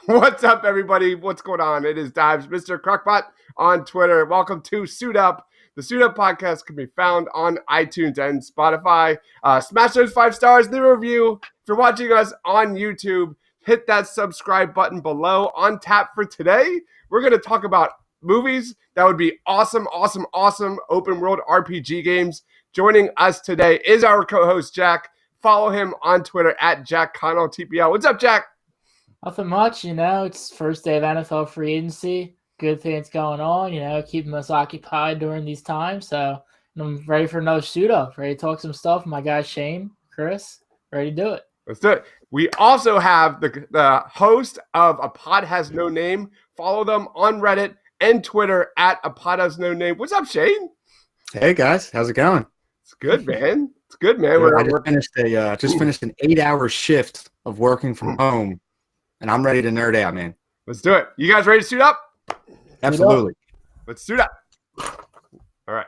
What's up, everybody? What's going on? It is Dives, Mr. Crockpot on Twitter. Welcome to Suit Up. The Suit Up podcast can be found on iTunes and Spotify. Smash those 5 stars, leave a review. If you're watching us on YouTube, hit that subscribe button below. On tap for today, we're going to talk about movies that would be awesome open world RPG games. Joining us today is our co-host, Jack. Follow him on Twitter at JackConnellTPL. What's up, Jack? Nothing much, it's first day of NFL free agency. Good things going on, keeping us occupied during these times. So I'm ready for another suit up, ready to talk some stuff. My guy Shane, Chris, ready to do it. Let's do it. We also have the host of A Pod Has No Name. Follow them on Reddit and Twitter at A Pod Has No Name. What's up, Shane? Hey guys, how's it going? It's good, man. It's good, man. I just finished an 8-hour shift of working from home. And I'm ready to nerd out, man. Let's do it. You guys ready to suit up? Absolutely. Let's suit up. All right.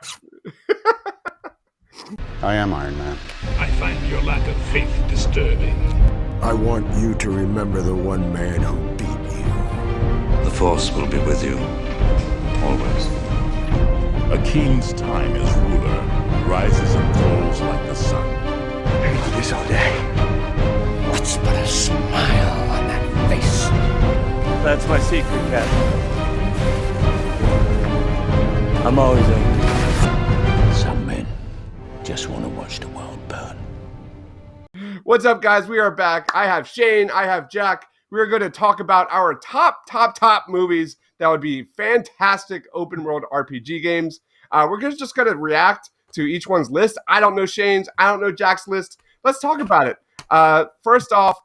I am Iron Man. I find your lack of faith disturbing. I want you to remember the one man who beat you. The Force will be with you. Always. A king's time as ruler rises and falls like the sun. I can do this all day. What's but a smile on that face? That's my secret, Captain. I'm always open. Some men just want to watch the world burn. What's up, guys? We are back. I have Shane. I have Jack. We are going to talk about our top movies that would be fantastic open world RPG games. We're just going to react to each one's list. I don't know Shane's. I don't know Jack's list. Let's talk about it. First off,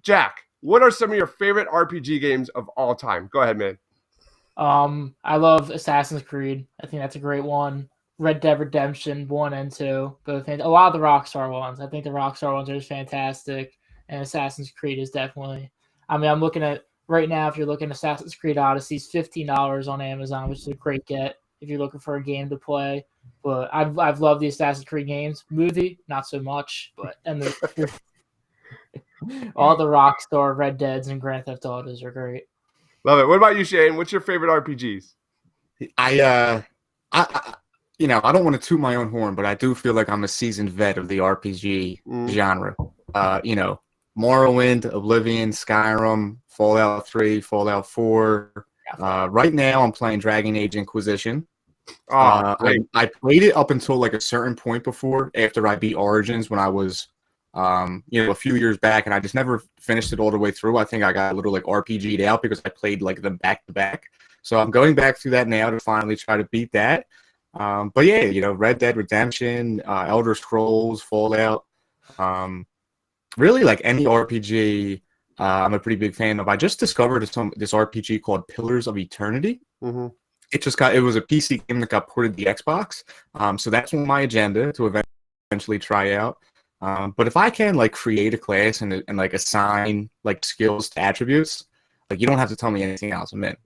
Jack, what are some of your favorite RPG games of all time? Go ahead, man. I love Assassin's Creed. I think that's a great one. Red Dead Redemption 1 and 2. Both a lot of the Rockstar ones. I think the Rockstar ones are just fantastic. And Assassin's Creed is definitely. I'm looking at right now. If you're looking at Assassin's Creed Odyssey, it's $15 on Amazon, which is a great get if you're looking for a game to play. But I've loved the Assassin's Creed games. Movie, not so much. But all the Rockstar Red Deads and Grand Theft Autos are great. Love it. What about you, Shane? What's your favorite RPGs? I don't want to toot my own horn, but I do feel like I'm a seasoned vet of the RPG genre. Morrowind, Oblivion, Skyrim, Fallout 3, Fallout 4. Right now, I'm playing Dragon Age Inquisition. I played it up until like a certain point before, after I beat Origins when I was, a few years back, and I just never finished it all the way through. I think I got a little like RPG'd out because I played like them back to back. So I'm going back through that now to finally try to beat that. But yeah, Red Dead Redemption, Elder Scrolls, Fallout, really like any RPG. I'm a pretty big fan of. I just discovered this RPG called Pillars of Eternity. Mm-hmm. It was a PC game that got ported to the Xbox. So that's on my agenda to eventually try out. But if I can like create a class and like assign like skills to attributes, like you don't have to tell me anything else. I'm in.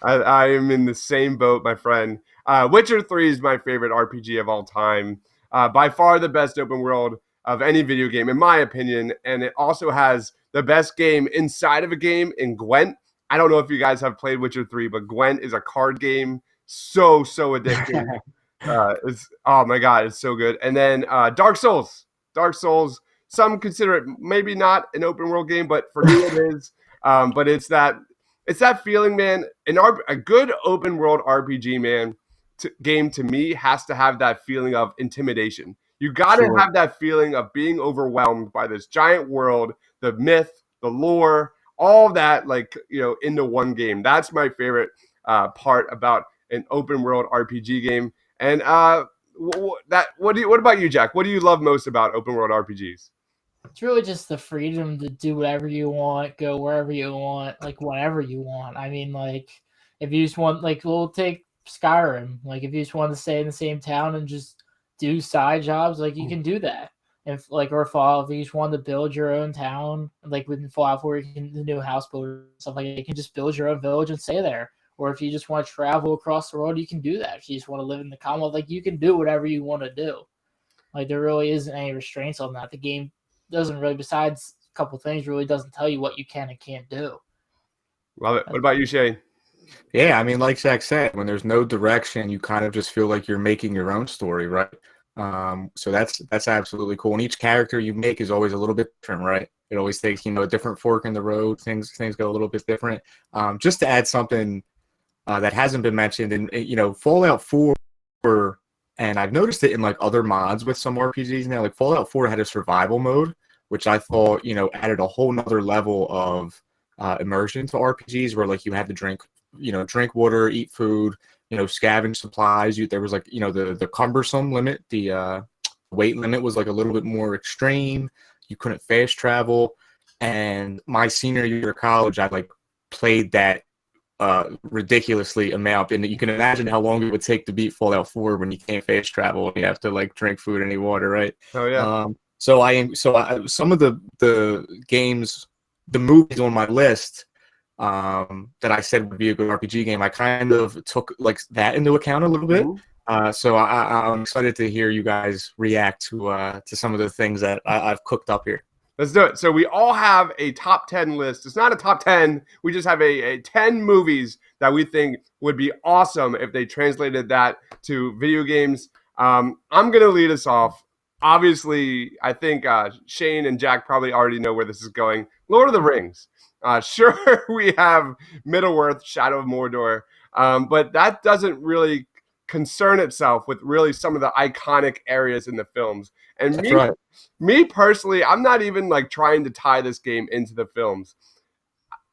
I am in the same boat, my friend. Witcher 3 is my favorite RPG of all time. By far the best open world of any video game, in my opinion. And it also has the best game inside of a game in Gwent. I don't know if you guys have played Witcher 3, but Gwent is a card game. So addicting. Oh my God, it's so good. And then Dark Souls. Some consider it maybe not an open world game, but for me it is. But it's that feeling, man. A good open world RPG, man, game to me has to have that feeling of intimidation. You got to have that feeling of being overwhelmed by this giant world, the myth, the lore, all that, into one game. That's my favorite part about an open world RPG game. And what about you, Jack? What do you love most about open world RPGs? It's really just the freedom to do whatever you want, go wherever you want, like whenever you want. If you just want, we'll take Skyrim. If you just want to stay in the same town and just do side jobs, you can do that. Or Fallout, if you just want to build your own town, within Fallout 4, you can the new house builder stuff you can just build your own village and stay there. Or if you just want to travel across the world, you can do that. If you just want to live in the Commonwealth, you can do whatever you want to do. There really isn't any restraints on that. The game doesn't really, besides couple things really doesn't tell you what you can and can't do. Love it. What about you, Shane? Yeah, I mean, like Zach said, when there's no direction, you kind of just feel like you're making your own story, right? So that's absolutely cool. And each character you make is always a little bit different, right? It always takes, a different fork in the road. Things go a little bit different. Just to add something that hasn't been mentioned, and Fallout 4, and I've noticed it in like other mods with some RPGs now. Like Fallout 4 had a survival mode, which I thought added a whole nother level of immersion to RPGs, where like you had to drink water, eat food, scavenge supplies. There was like the cumbersome limit, the weight limit was like a little bit more extreme. You couldn't fast travel, and my senior year of college, I like played that ridiculously amount, and you can imagine how long it would take to beat Fallout 4 when you can't fast travel and you have to like drink food and eat water, right? Oh yeah. Some of the games, the movies on my list that I said would be a good RPG game, I kind of took like that into account a little bit. So I'm excited to hear you guys react to some of the things that I've cooked up here. Let's do it. So we all have a top 10 list. It's not a top 10. We just have a 10 movies that we think would be awesome if they translated that to video games. I'm going to lead us off. Obviously, I think Shane and Jack probably already know where this is going. Lord of the Rings. Sure, we have Middle-earth, Shadow of Mordor, but that doesn't really concern itself with really some of the iconic areas in the films. And me personally, I'm not even like trying to tie this game into the films.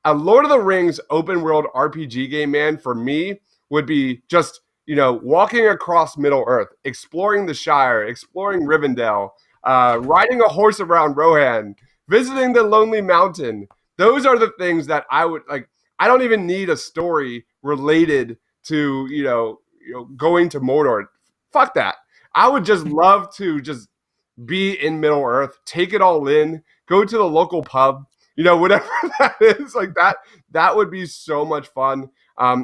A Lord of the Rings open world RPG game, man, for me would be just, walking across Middle-earth, exploring the Shire, exploring Rivendell, riding a horse around Rohan, visiting the Lonely Mountain. Those are the things that I would like. I don't even need a story related to, going to Mordor. Fuck that. I would just love to just be in Middle-earth, take it all in, go to the local pub, whatever that is, like that would be so much fun.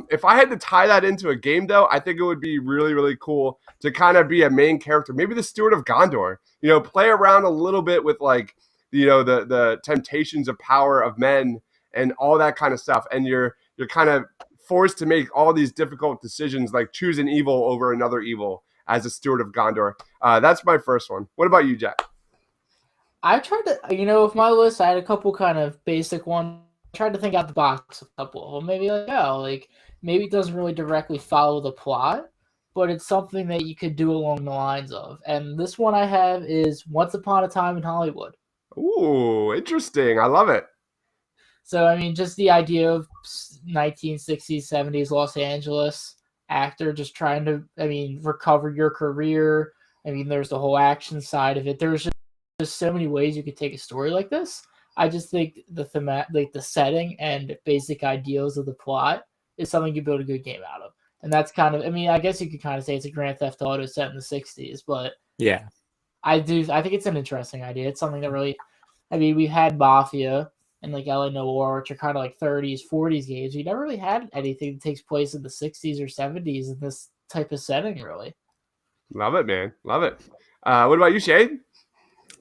If I had to tie that into a game, though, I think it would be really, really cool to kind of be a main character, maybe the Steward of Gondor, play around a little bit with like, the temptations of power of men and all that kind of stuff. And you're kind of forced to make all these difficult decisions, like choose an evil over another evil as a Steward of Gondor. That's my first one. What about you, Jack? I tried to, with my list, I had a couple kind of basic ones. I tried to think out the box a couple. Well, maybe maybe it doesn't really directly follow the plot, but it's something that you could do along the lines of. And this one I have is Once Upon a Time in Hollywood. Ooh, interesting. I love it. So, I mean, just the idea of 1960s, 70s Los Angeles actor just trying to, recover your career. There's the whole action side of it. There's just so many ways you could take a story like this. I just think the setting and basic ideals of the plot is something you build a good game out of. And that's kind of, I guess you could kind of say it's a Grand Theft Auto set in the 60s, but yeah, I think it's an interesting idea. It's something that really, we had Mafia and like LA Noire, which are kind of like 30s, 40s games. We never really had anything that takes place in the 60s or 70s in this type of setting, really. Love it, man. Love it. What about you, Shane?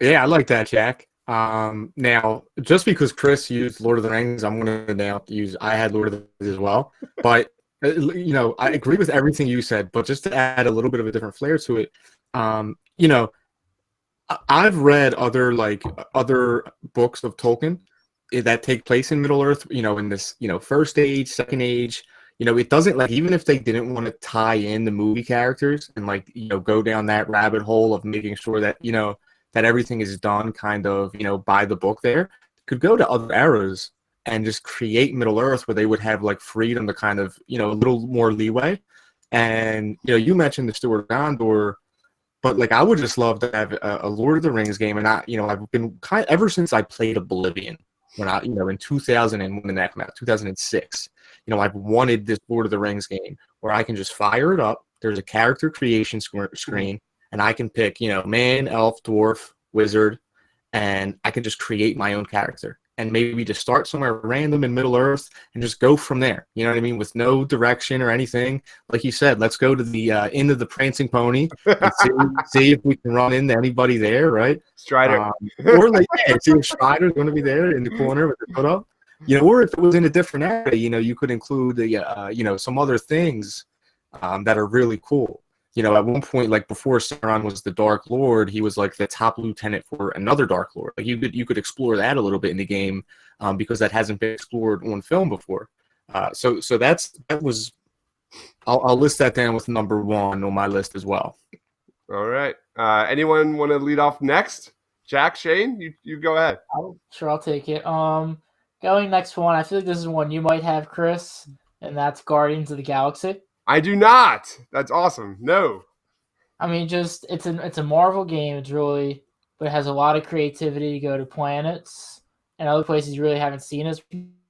Yeah, I like that, Jack. Now, just because Chris used Lord of the Rings, I'm going to now use I had Lord of the Rings as well. But, I agree with everything you said, but just to add a little bit of a different flair to it, I've read other books of Tolkien that take place in Middle-earth, in this, first age, second age. It doesn't even if they didn't want to tie in the movie characters and go down that rabbit hole of making sure that, that everything is done kind of, by the book there, could go to other eras and just create Middle-earth where they would have freedom to kind of, a little more leeway. And, you mentioned the Steward of Gondor, but I would just love to have a Lord of the Rings game. And I've been ever since I played Oblivion, when in 2000 when that came out, 2006, I've wanted this Lord of the Rings game where I can just fire it up. There's a character creation screen, and I can pick, man, elf, dwarf, wizard, and I can just create my own character. and maybe just start somewhere random in Middle Earth and just go from there. You know what I mean? With no direction or anything. Like you said, let's go to the end of the Prancing Pony and see if we can run into anybody there, right? Strider. Or like, see if Strider's going to be there in the corner with the put up. Or if it was in a different area, you could include the, some other things that are really cool. At one point, like before Sauron was the Dark Lord, he was like the top lieutenant for another Dark Lord. Like you could explore that a little bit in the game because that hasn't been explored on film before. So that was. I'll list that down with number 1 on my list as well. All right. Anyone want to lead off next? Jack, Shane, you go ahead. I'll take it. Going next one, I feel like this is one you might have, Chris, and that's Guardians of the Galaxy. I do not. That's awesome. No. I mean, just it's a Marvel game. It's really, but it has a lot of creativity to go to planets and other places you really haven't seen as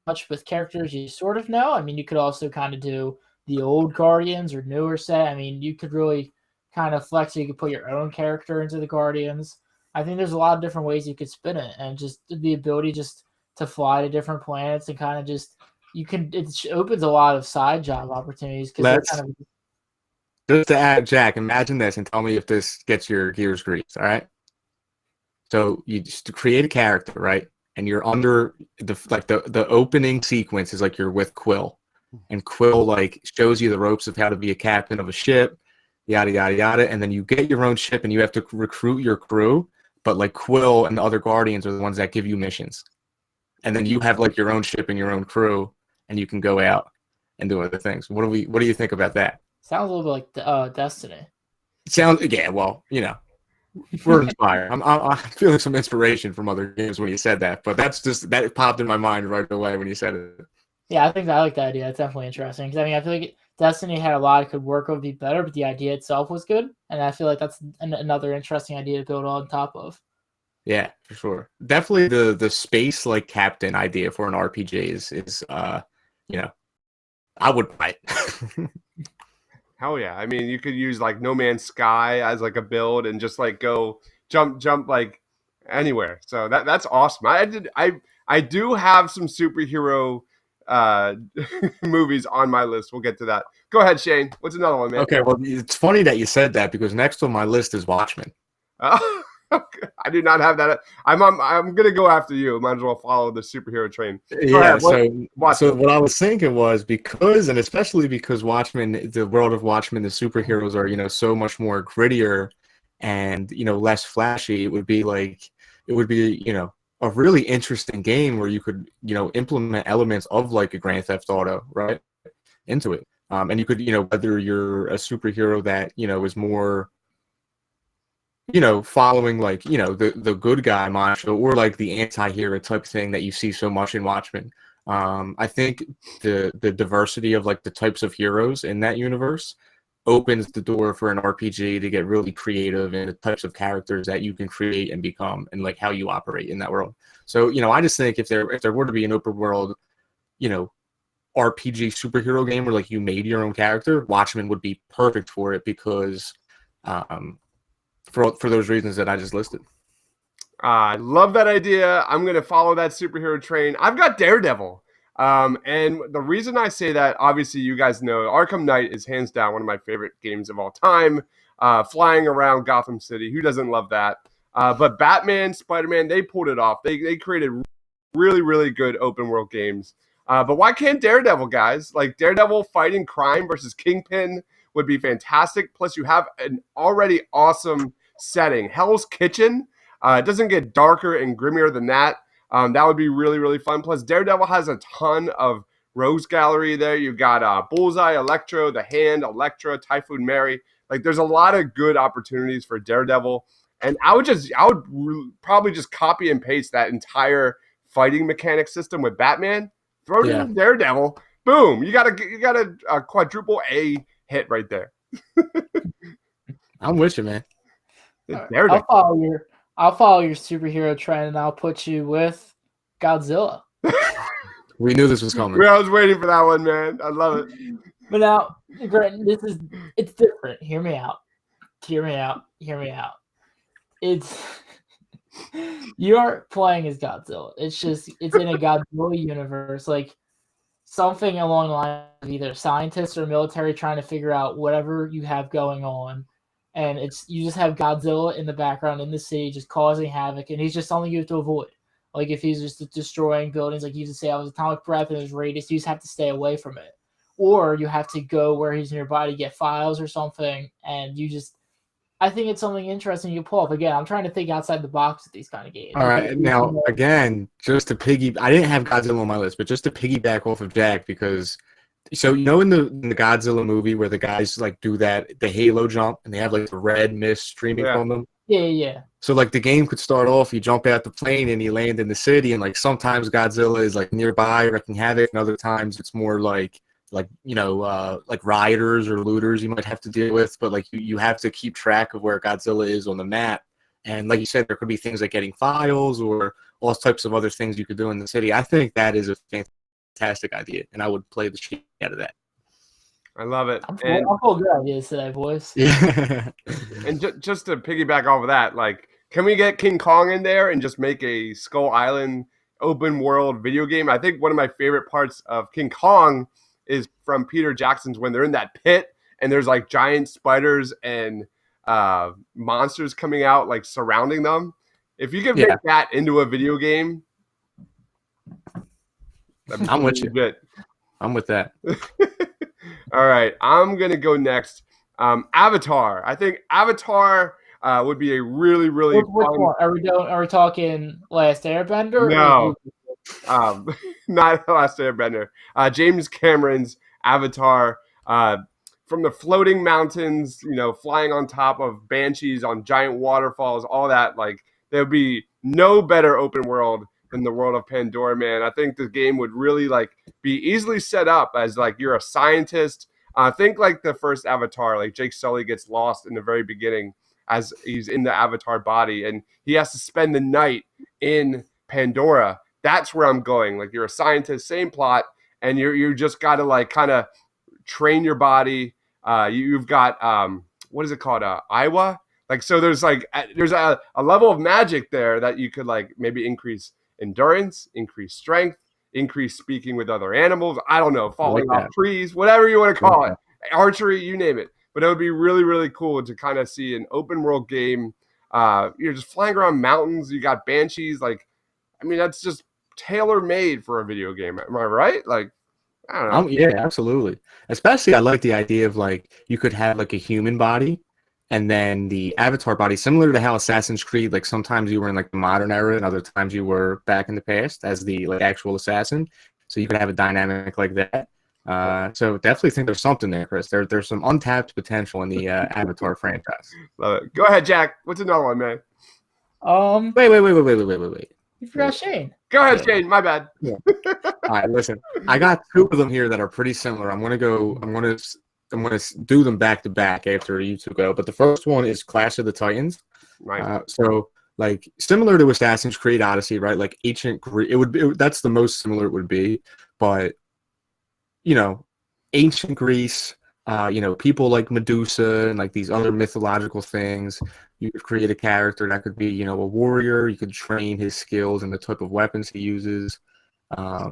much with characters you sort of know. I mean, you could also kind of do the old Guardians or newer set. I mean, you could really kind of flex. You could put your own character into the Guardians. I think there's a lot of different ways you could spin it, and just the ability just to fly to different planets and kind of just. It opens a lot of side job opportunities. Just to add, Jack, imagine this and tell me if this gets your gears greased. All right. So you just create a character, right? And you're under the opening sequence is like you're with Quill, and Quill like shows you the ropes of how to be a captain of a ship, yada yada yada, and then you get your own ship and you have to recruit your crew. But like Quill and the other Guardians are the ones that give you missions, and then you have like your own ship and your own crew. And you can go out and do other things. What do you think about that? Sounds a little bit like Destiny. Well, we're inspired. I'm feeling some inspiration from other games when you said that, but that popped in my mind right away when you said it. Yeah, I think I like the idea. It's definitely interesting because I feel like Destiny had a lot it could work would be better, but the idea itself was good, and I feel like that's another interesting idea to build on top of. Yeah, for sure. Definitely the space like captain idea for an RPG is I would buy it. Hell yeah. I mean, you could use like No Man's Sky as like a build and just like go jump like anywhere. So that's awesome. I do have some superhero movies on my list. We'll get to that. Go ahead, Shane. What's another one, man? Okay, well, it's funny that you said that because next on my list is Watchmen. I do not have that. I'm gonna go after you. Might as well follow the superhero train. Yeah. So what I was thinking was especially because Watchmen, the world of Watchmen, the superheroes are so much more grittier and less flashy. It would be a really interesting game where you could implement elements of like a Grand Theft Auto right into it, and you could whether you're a superhero that is more. Following like, the good guy mantra or like the anti-hero type thing that you see so much in Watchmen. I think the diversity of like the types of heroes in that universe opens the door for an RPG to get really creative in the types of characters that you can create and become and like how you operate in that world. So, I just think if there were to be an open world, RPG superhero game where like you made your own character, Watchmen would be perfect for it because, for those reasons that I just listed. I love that idea. I'm going to follow that superhero train. I've got Daredevil. And the reason I say that, obviously you guys know, Arkham Knight is hands down one of my favorite games of all time. Flying around Gotham City. Who doesn't love that? But Batman, Spider-Man, they pulled it off. They created really, really good open world games. But why can't Daredevil, guys? Like Daredevil fighting crime versus Kingpin would be fantastic. Plus you have an already awesome setting. Hell's Kitchen. It doesn't get darker and grimmier than that. That would be really, really fun. Plus, Daredevil has a ton of rogues gallery there. You've got Bullseye, Electro, The Hand, Elektra, Typhoon Mary. Like, there's a lot of good opportunities for Daredevil. And I would probably just copy and paste that entire fighting mechanic system with Batman. Throw it in Daredevil. Boom. You got a quadruple A hit right there. I'm with you, man. I'll follow your superhero trend, and I'll put you with Godzilla. We knew this was coming. I was waiting for that one, man. I love it. But now, it's different. Hear me out. It's You aren't playing as Godzilla. It's just it's in a Godzilla universe, like something along the lines of either scientists or military trying to figure out whatever you have going on, and it's you just have Godzilla in the background in the city just causing havoc, and he's just something you have to avoid. Like if he's just destroying buildings, like you used to say, I was atomic breath and his radius, you just have to stay away from it, or you have to go where he's nearby to get files or something, and you just I think it's something interesting you pull up. Again, I'm trying to think outside the box with these kind of games. All right, now again, just to I didn't have Godzilla on my list, but just to piggyback off of Jack, because so in the Godzilla movie where the guys like do the Halo jump and they have like the red mist streaming from them. Yeah. So like the game could start off, you jump out the plane and you land in the city, and like sometimes Godzilla is like nearby wreaking havoc, and other times it's more like rioters or looters you might have to deal with, but like you have to keep track of where Godzilla is on the map. And like you said, there could be things like getting files or all types of other things you could do in the city. I think that is a fantastic idea, and I would play the shit out of that. I love it. I'm full of good ideas today, boys. Yeah. And just to piggyback off of that, like, can we get King Kong in there and just make a Skull Island open world video game? I think one of my favorite parts of King Kong is from Peter Jackson's when they're in that pit and there's like giant spiders and monsters coming out, like surrounding them. If you could make that into a video game, I'm with you. Good. I'm with that. All right, I'm gonna go next. Avatar. I think Avatar would be a really, really Which one? Are we talking Last Airbender? No, not Last Airbender. James Cameron's Avatar. From the floating mountains, flying on top of banshees on giant waterfalls, all that. Like, there would be no better open world than the world of Pandora, man. I think the game would really be easily set up as you're a scientist. Think like the first Avatar, like Jake Sully gets lost in the very beginning as he's in the Avatar body, and he has to spend the night in Pandora. That's where I'm going. Like, you're a scientist, same plot, and you just got to kind of train your body. You've got what is it called? Iowa. So there's a level of magic there that you could maybe increase endurance, increase strength, increase speaking with other animals. I don't know, falling off trees, whatever you want to call it, archery, you name it. But it would be really, really cool to kind of see an open world game. You're just flying around mountains. You got banshees. That's just tailor made for a video game. Am I right? I don't know. Yeah, absolutely. Especially, I like the idea of you could have a human body, and then the avatar body, similar to how Assassin's Creed, sometimes you were in the modern era, and other times you were back in the past as the actual assassin. So you could have a dynamic like that. So definitely think there's something there, Chris. There's some untapped potential in the Avatar franchise. Love it. Go ahead, Jack. What's another one, man? Wait. You forgot Shane. Go ahead, Shane. My bad. Yeah. All right, listen. I got two of them here that are pretty similar. I'm gonna do them back to back after you two go. But the first one is Clash of the Titans. Right. So similar to Assassin's Creed Odyssey, right? Ancient Greece. That's the most similar it would be. But ancient Greece. People like Medusa and these other mythological things. You could create a character that could be, a warrior. You could train his skills and the type of weapons he uses. There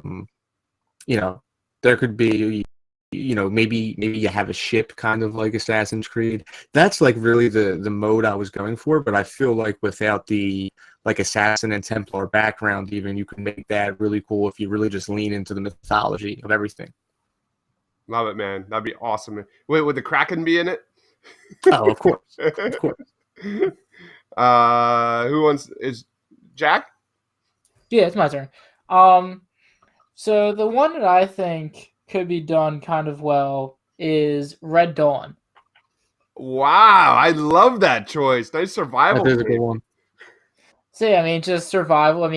could be, maybe you have a ship kind of like Assassin's Creed. That's really the mode I was going for. But I feel without the Assassin and Templar background, even you can make that really cool if you really just lean into the mythology of everything. Love it, man. That'd be awesome. Wait, would the Kraken be in it? Oh, of course. Of course. Is Jack? Yeah, it's my turn. So the one that I think could be done kind of well is Red Dawn. Wow, I love that choice. Nice survival. That is a good one. So yeah, just survival.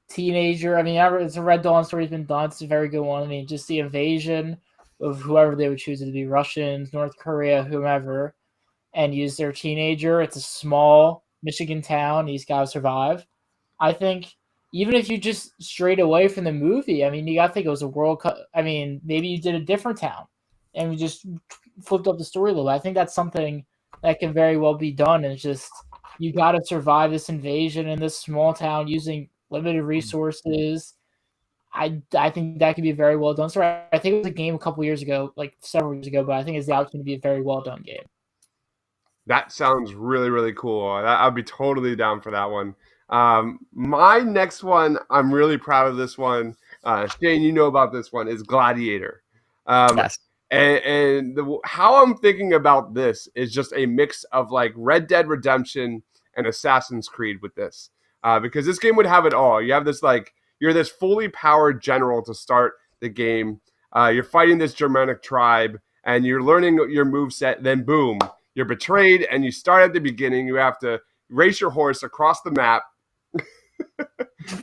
Teenager. It's a Red Dawn story's been done. It's a very good one. Just the invasion of whoever they would choose it to be, Russians, North Korea, whomever, and use their teenager. It's a small Michigan town. He's got to survive. I think even if you just strayed away from the movie, you got to think it was a World Cup. Maybe you did a different town and we just flipped up the story a little bit. I think that's something that can very well be done. And it's just you got to survive this invasion in this small town using limited resources. I think that could be very well done. Sorry, I think it was a game a couple years ago, like several years ago, but I think it's out to be a very well done game. That sounds really, really cool. I'd be totally down for that one. My next one, I'm really proud of this one. Shane, you know about this one, is Gladiator. Yes. And how I'm thinking about this is just a mix of like Red Dead Redemption and Assassin's Creed with this. Because this game would have it all. You have this like, you're this fully powered general to start the game. You're fighting this Germanic tribe and you're learning your moveset. Then boom, you're betrayed and you start at the beginning. You have to race your horse across the map.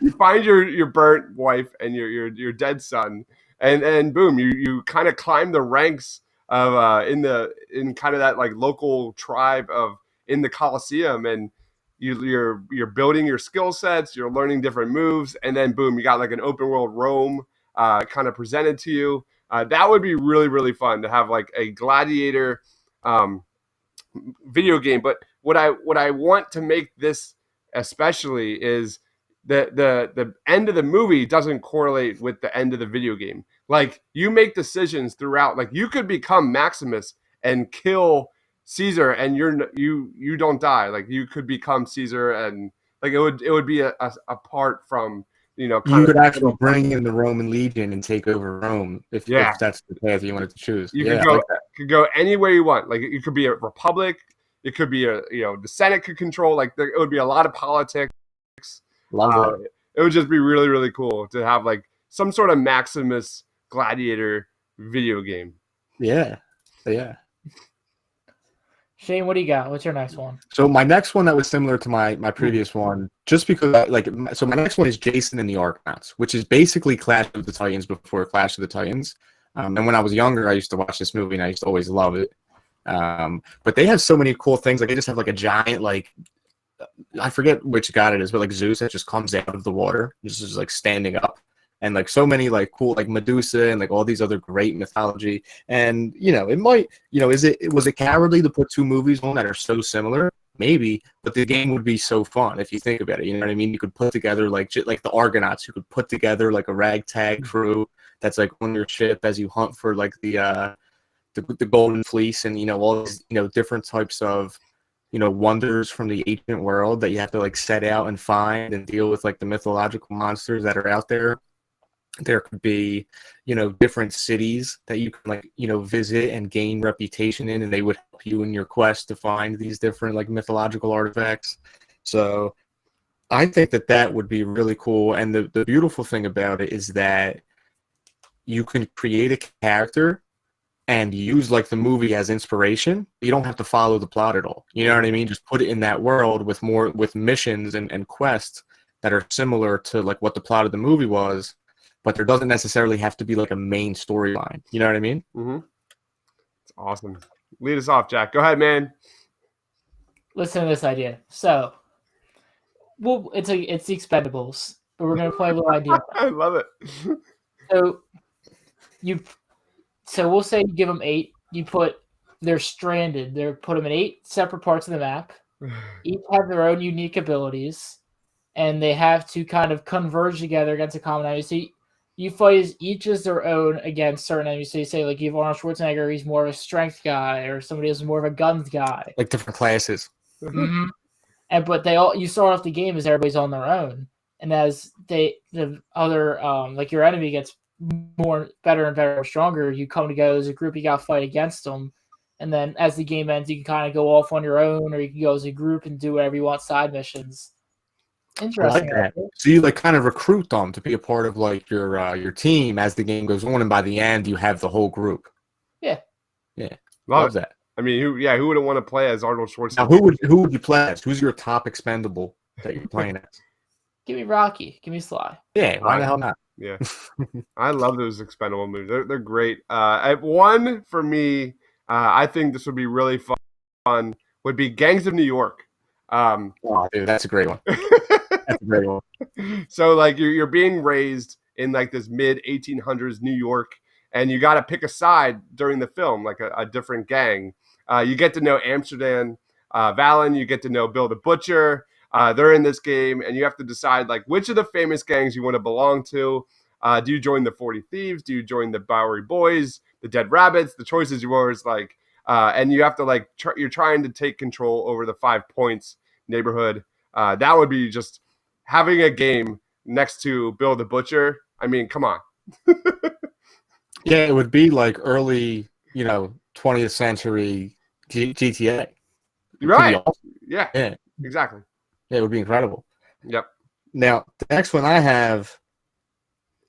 You find your burnt wife and your dead son. And boom, you kind of climb the ranks of in kind of that like local tribe of in the Colosseum, and you're building your skill sets, you're learning different moves, and then boom, you got like an open world Rome kind of presented to you. That would be really, really fun to have like a Gladiator video game. But what I want to make this especially is the end of the movie doesn't correlate with the end of the video game. Like you make decisions throughout. Like you could become Maximus and kill Caesar, and you don't die. Like you could become Caesar, and like it would be apart from you could actually bring in the Roman legion and take over Rome if that's the path you wanted to choose. You could go anywhere you want. Like it could be a republic. It could be the Senate could control. Like it would be a lot of politics. It would just be really, really cool to have like some sort of Maximus Gladiator video game. Yeah. Shane, what do you got? What's your next one? So my next one that was similar to my previous one, just because so my next one is Jason and the Argonauts, which is basically Clash of the Titans before Clash of the Titans. And when I was younger, I used to watch this movie and I used to always love it. But they have so many cool things. Like they just have like a giant I forget which god it is, but like Zeus that just comes out of the water, just is like standing up, and like so many like cool like Medusa and like all these other great mythology. And it might was it cowardly to put two movies on that are so similar? Maybe, but the game would be so fun if you think about it. You know what I mean? You could put together like the Argonauts. You could put together like a ragtag crew that's like on your ship as you hunt for like the golden fleece and all these different types of wonders from the ancient world that you have to like set out and find and deal with like the mythological monsters that are out there. There could be, different cities that you can like, visit and gain reputation in, and they would help you in your quest to find these different like mythological artifacts. So I think that would be really cool. And the beautiful thing about it is that you can create a character and use like the movie as inspiration. You don't have to follow the plot at all. You know what I mean? Just put it in that world with missions and quests that are similar to like what the plot of the movie was, but there doesn't necessarily have to be like a main storyline. You know what I mean? Mm-hmm. It's awesome. Lead us off, Jack. Go ahead, man. Listen to this idea. So, it's the Expendables, but we're gonna play a little idea. I love it. So we'll say you give them 8. They're stranded. Put them in 8 separate parts of the map. Each have their own unique abilities, and they have to kind of converge together against a common enemy. So you fight each as their own against certain enemies. So you say like you have Arnold Schwarzenegger, he's more of a strength guy, or somebody else is more of a guns guy. Like different classes. Mm-hmm. But you start off the game as everybody's on their own, and as the other like your enemy gets better and better, stronger, you come together as a group. You got to fight against them, and then as the game ends, you can kind of go off on your own, or you can go as a group and do whatever you want, side missions. Interesting. I like that. So you like kind of recruit them to be a part of like your team as the game goes on, and by the end you have the whole group. Yeah. Love that. I mean, who wouldn't want to play as Arnold Schwarzenegger? Now, who would you play as? Who's your top expendable that you're playing as? Give me Rocky. Give me Sly. Yeah, why the hell not? Yeah, I love those expendable movies. They're great. One for me, I think this would be really fun. Would be Gangs of New York. Oh, dude, that's a great one. That's a great one. So like you're being raised in like this mid 1800s New York, and you got to pick a side during the film, like a different gang. You get to know Amsterdam, Valen, you get to know Bill the Butcher. They're in this game, and you have to decide like which of the famous gangs you want to belong to. Do you join the 40 Thieves? Do you join the Bowery Boys, the Dead Rabbits? The choice is yours. Like, and you have to like you're trying to take control over the 5 Points neighborhood. That would be just having a game next to Bill the Butcher. I mean, come on. Yeah, it would be like early, 20th century GTA. Right. Awesome. Yeah, exactly. Yeah, it would be incredible. Yep. Now, the next one I have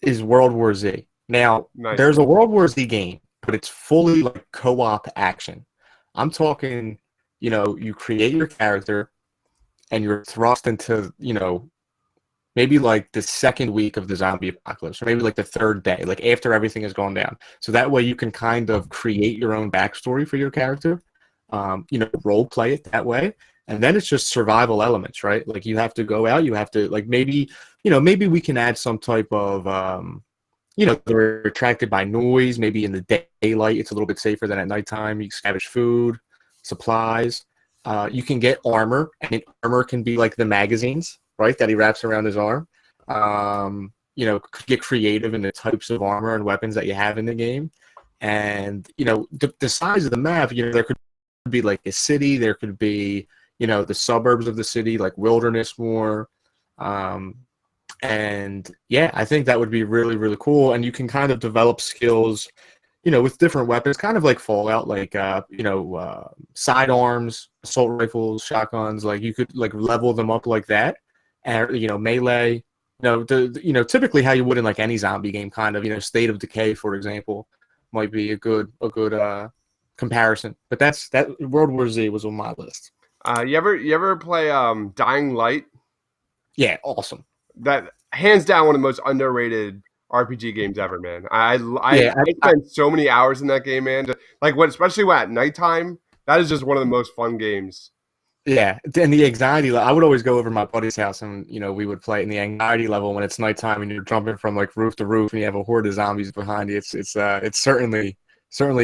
is World War Z. Now, Nice. There's a World War Z game, but it's fully like co-op action. I'm talking, you create your character and you're thrust into, maybe like the second week of the zombie apocalypse, or maybe like the third day, like after everything has gone down. So that way you can kind of create your own backstory for your character, role play it that way. And then it's just survival elements, right? Like you have to go out, you have to like maybe we can add some type of, they're attracted by noise. Maybe in the daylight, it's a little bit safer than at nighttime. You can scavenge food, supplies. You can get armor, and armor can be like the magazines, right, that he wraps around his arm. Get creative in the types of armor and weapons that you have in the game. And, the size of the map, there could be like a city, there could be, the suburbs of the city, like wilderness more. And yeah, I think that would be really, really cool. And you can kind of develop skills, with different weapons, kind of like Fallout, like, sidearms, assault rifles, shotguns, like you could like level them up like that. And, melee, typically how you would in like any zombie game, kind of, State of Decay, for example, might be a good comparison. But that World War Z was on my list. You ever play Dying Light? Yeah, awesome. That hands down one of the most underrated RPG games ever, man. I spent so many hours in that game, man. Like especially when at nighttime, that is just one of the most fun games. Yeah, and the anxiety. I would always go over to my buddy's house, and we would play it. And the anxiety level when it's nighttime and you're jumping from like roof to roof, and you have a horde of zombies behind you. It certainly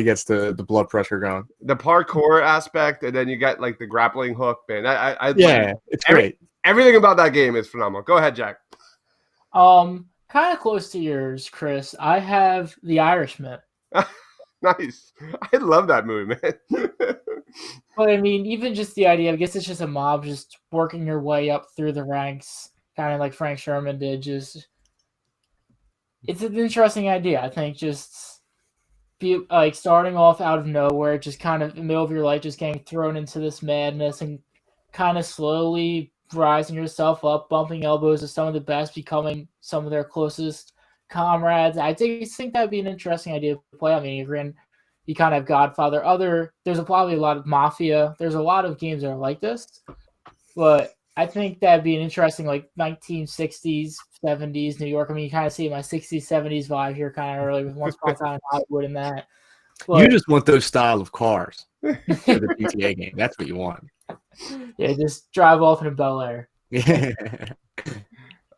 gets the blood pressure going. The parkour aspect, and then you get like the grappling hook, man. It's great. Everything about that game is phenomenal. Go ahead, Jack. Kind of close to yours, Chris. I have The Irishman. Nice. I love that movie, man. But I mean, even just the idea, I guess it's just a mob just working your way up through the ranks, kind of like Frank Sherman did. It's an interesting idea. I think just be like starting off out of nowhere, just kind of in the middle of your life, just getting thrown into this madness and kind of slowly rising yourself up, bumping elbows with some of the best, becoming some of their closest comrades. I just think that would be an interesting idea to play. I mean, you kind of have Godfather. There's probably a lot of Mafia. There's a lot of games that are like this, but I think that'd be an interesting like 1960s, 70s New York. I mean, you kind of see my 60s, 70s vibe here, kind of early with Once Upon a Time in Hollywood and that. But, you just want those style of cars for the GTA game. That's what you want. Yeah, just drive off in a Bel Air. Yeah.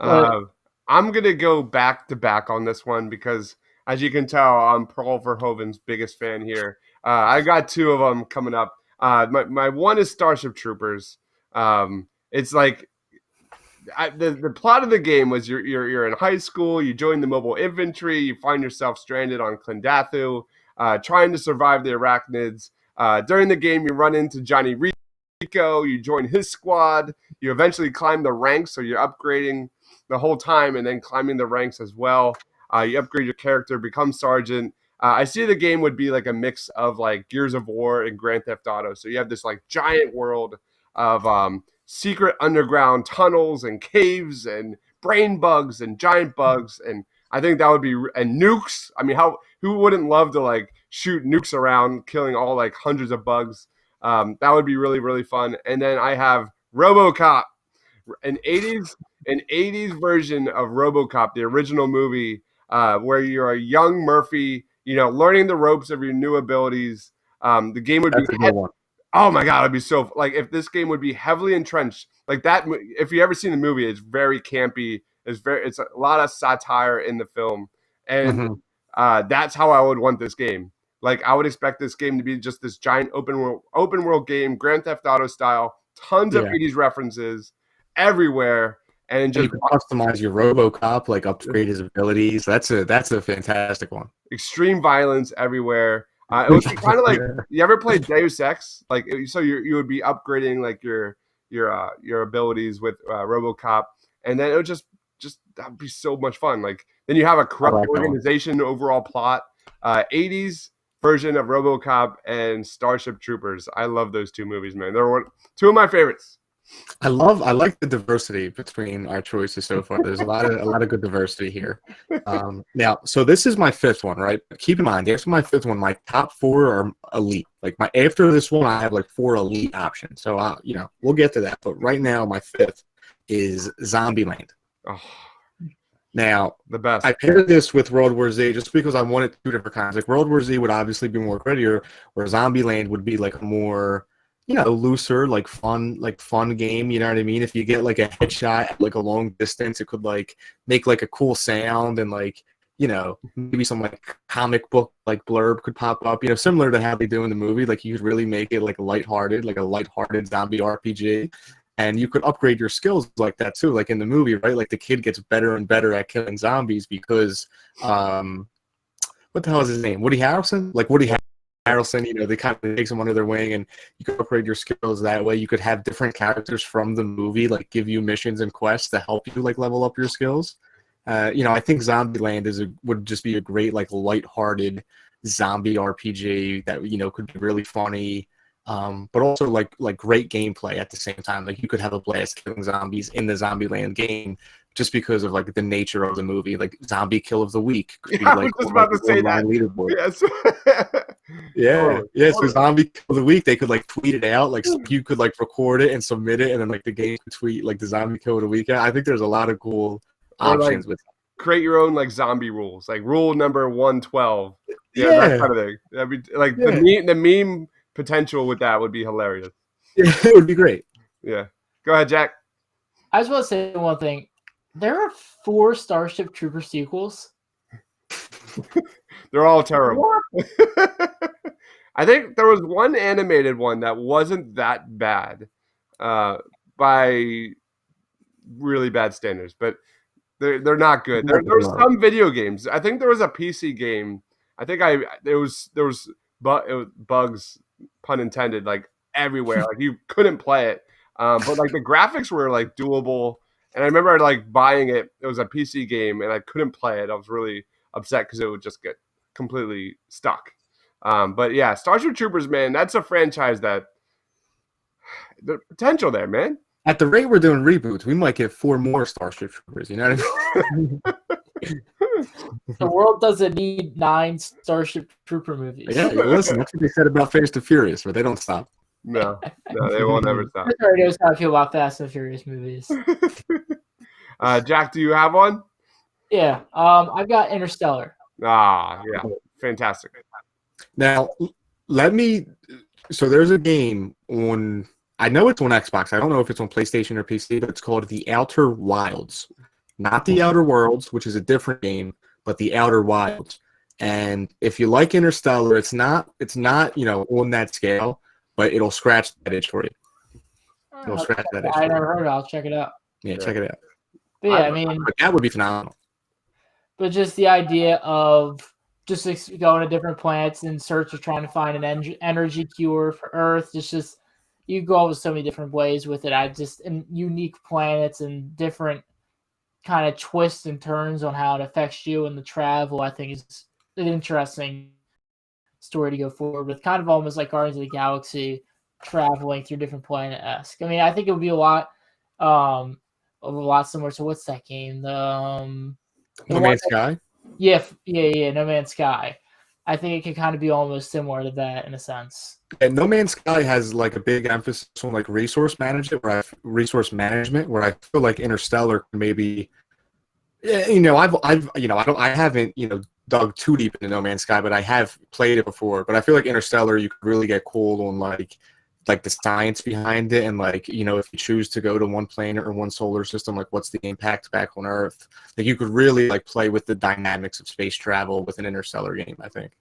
I'm gonna go back to back on this one because, as you can tell, I'm Paul Verhoeven's biggest fan here. I got two of them coming up. My one is Starship Troopers. It's like the plot of the game was you're in high school, you join the mobile infantry, you find yourself stranded on Klendathu, trying to survive the arachnids. During the game, you run into Johnny Rico, you join his squad, you eventually climb the ranks, so you're upgrading the whole time and then climbing the ranks as well. You upgrade your character, become sergeant. I see the game would be like a mix of like Gears of War and Grand Theft Auto. So you have this like giant world of secret underground tunnels and caves and brain bugs and giant bugs. And I think that would be, and nukes. I mean, who wouldn't love to like shoot nukes around, killing all like hundreds of bugs? That would be really, really fun. And then I have RoboCop, an 80s version of RoboCop, the original movie, where you're a young Murphy, learning the ropes of your new abilities. The game would be oh my god, it'd be so like if this game would be heavily entrenched like that. If you ever seen the movie, it's very campy. It's a lot of satire in the film, and that's how I would want this game. Like I would expect this game to be just this giant open world game, Grand Theft Auto style, tons of 80s references everywhere, and just you can customize your RoboCop, like upgrade his abilities. That's a fantastic one. Extreme violence everywhere. It would be kind of like, you ever played Deus Ex? Like, so you would be upgrading like your abilities with RoboCop, and then it would just that'd be so much fun. Like then you have a corrupt organization overall plot. 80s version of RoboCop and Starship Troopers. I love those two movies, man. They're two of my favorites. I like the diversity between our choices so far. There's a lot of good diversity here. Now, so this is my fifth one, right? Keep in mind, after my fifth one, my top four are elite. Like after this one, I have like 4 elite options. So we'll get to that. But right now, my fifth is Zombieland. Oh, now, the best. I paired this with World War Z just because I wanted 2 different kinds. Like World War Z would obviously be more grittier, where Zombieland would be like a more looser, like fun game. You know what I mean? If you get like a headshot at like a long distance, it could like make like a cool sound, and like maybe some like comic book like blurb could pop up. Similar to how they do in the movie. Like you could really make it like lighthearted, like a lighthearted zombie RPG. And you could upgrade your skills like that too, like in the movie, right? Like the kid gets better and better at killing zombies because, what the hell is his name? Woody Harrelson? Like Woody Harrelson, they kind of takes him under their wing, and you could upgrade your skills that way. You could have different characters from the movie, like give you missions and quests to help you like level up your skills. I think Zombieland would just be a great like lighthearted zombie RPG that could be really funny. But also like great gameplay at the same time. Like you could have a blast killing zombies in the Zombieland game just because of like the nature of the movie. Like Zombie Kill of the Week could be like I was just about to say that. Leaderboard. Yes. Yeah. So Zombie Kill of the Week, they could like tweet it out. Like you could like record it and submit it, and then like the game could tweet like the Zombie Kill of the Week. I think there's a lot of cool options with create your own like zombie rules, like rule number 112. That kind of thing. That'd be like the meme potential with that would be hilarious. Yeah, it would be great. Yeah. Go ahead, Jack. I just want to say one thing. There are 4 Starship Trooper sequels. They're all terrible. I think there was one animated one that wasn't that bad by really bad standards, but they're not good. There's some video games. I think there was a PC game. I think there was bugs, pun intended, like everywhere. Like you couldn't play it, but like the graphics were like doable. And I remember like buying it. It was a PC game, and I couldn't play it. I was really upset because it would just get completely stuck. But yeah, Starship Troopers, man, that's a franchise that the potential there, man. At the rate we're doing reboots, we might get 4 more Starship Troopers. You know what I mean? The world doesn't need 9 Starship Trooper movies. Yeah, listen, that's what they said about Fast and Furious, but they don't stop. No, they won't ever stop. Everybody knows how I feel about Fast and Furious movies. Jack, do you have one? Yeah, I've got Interstellar. Yeah, fantastic. Now, so there's a game on, I know it's on Xbox. I don't know if it's on PlayStation or PC, but it's called The Outer Wilds. Not The Outer Worlds, which is a different game, but The Outer Wilds. And if you like Interstellar, it's not on that scale, but it'll scratch that itch for you. It'll scratch that itch. I never heard of it. I'll check it out. Yeah, check it out. But yeah, I mean, that would be phenomenal. But just the idea of just going to different planets in search of trying to find an energy cure for Earth. It's just you go with so many different ways with it. And unique planets and different kind of twists and turns on how it affects you and the travel. I think is an interesting story to go forward with. Kind of almost like Guardians of the Galaxy, traveling through different planet-esque. I mean, I think it would be a lot similar to what's that game? No Man's Sky? Yeah, No Man's Sky. I think it can kind of be almost similar to that in a sense. And No Man's Sky has like a big emphasis on like resource management, where I feel like Interstellar maybe, I haven't dug too deep into No Man's Sky, but I have played it before. But I feel like Interstellar, you could really get cool on like the science behind it, and like if you choose to go to one planet or one solar system, like what's the impact back on Earth. Like you could really like play with the dynamics of space travel with an Interstellar game, I think.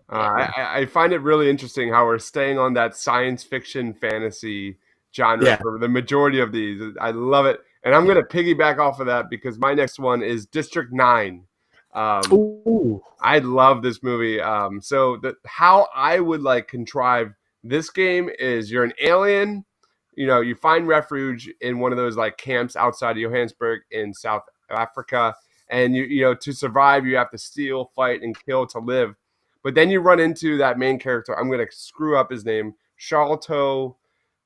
I find it really interesting how we're staying on that science fiction fantasy genre Yeah. for the majority of these. I love it. And I'm going to piggyback off of that because my next one is District 9. Ooh. I love this movie. So how I would like contrive this game is you're an alien, you find refuge in one of those like camps outside of Johannesburg in South Africa. And to survive, you have to steal, fight, and kill to live. But then you run into that main character. I'm going to screw up his name, Charlton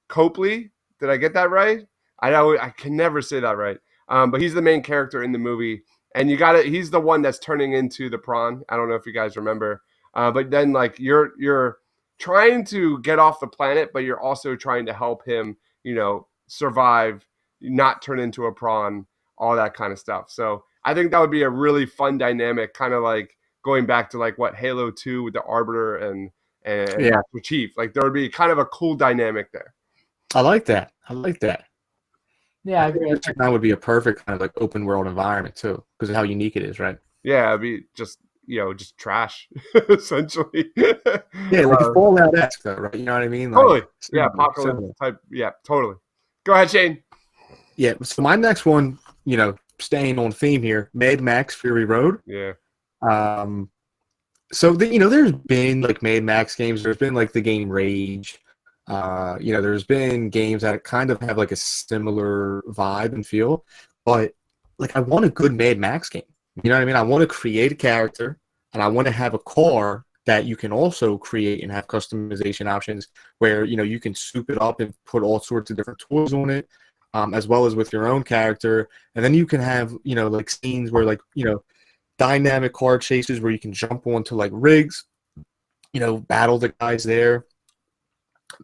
Copley. Did I get that right? I can never say that right. But he's the main character in the movie. And he's the one that's turning into the prawn. I don't know if you guys remember. But then like you're trying to get off the planet, but you're also trying to help him, survive, not turn into a prawn, all that kind of stuff. So I think that would be a really fun dynamic, kind of like going back to like what Halo 2 with the Arbiter and Master Chief. Like there would be kind of a cool dynamic there. I like that. Yeah, I agree. That would be a perfect kind of like open world environment too, because of how unique it is, right? Yeah, it'd be just trash essentially. Yeah, like a Fallout-esque, though, right? You know what I mean? Like, Totally. Yeah, apocalypse type. Yeah, totally. Go ahead, Shane. Yeah. So my next one, staying on theme here, Mad Max Fury Road. Yeah. So there's been like Mad Max games. There's been like the game Rage. There's been games that kind of have like a similar vibe and feel, but like I want a good Mad Max game. You know what I mean? I want to create a character and I want to have a car that you can also create and have customization options where, you can soup it up and put all sorts of different tools on it, as well as with your own character. And then you can have, like scenes where like, dynamic car chases where you can jump onto like rigs, battle the guys there.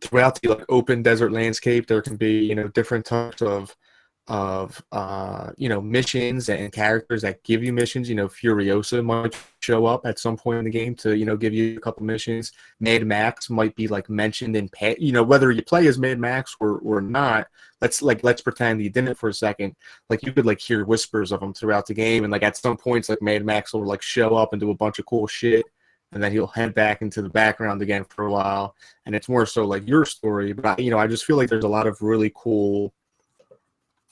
Throughout the like open desert landscape, there can be different types of missions and characters that give you missions. Furiosa might show up at some point in the game to give you a couple missions. Mad Max might be like mentioned in whether you play as Mad Max or not. Let's pretend you didn't for a second. Like you could like hear whispers of them throughout the game, and like at some points like Mad Max will like show up and do a bunch of cool shit. And then he'll head back into the background again for a while, and it's more so like your story. But I just feel like there's a lot of really cool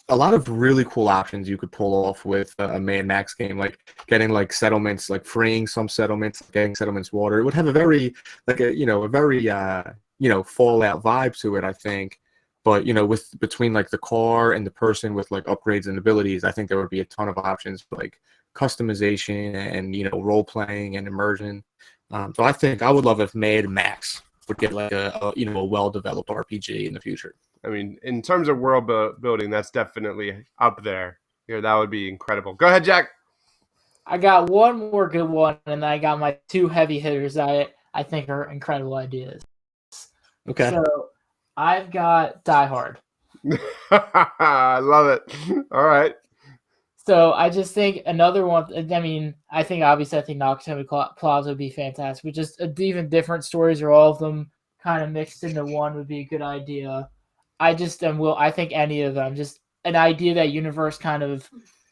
options you could pull off with a Mad Max game, like getting like settlements, like freeing some settlements, getting settlements water. It would have a very Fallout vibe to it, I think. But with between like the car and the person with like upgrades and abilities, I think there would be a ton of options for, like customization and role playing and immersion. So I think I would love if Mad Max would get like a well-developed RPG in the future. I mean, in terms of world building, that's definitely up there. That would be incredible. Go ahead, Jack. I got one more good one, and I got my two heavy hitters that I think are incredible ideas. Okay. So I've got Die Hard. I love it. All right. So I just think another one. I mean, I think Nakatomi Plaza would be fantastic. But just even different stories, or all of them kind of mixed into one, would be a good idea. I think any of them, just an idea that universe kind of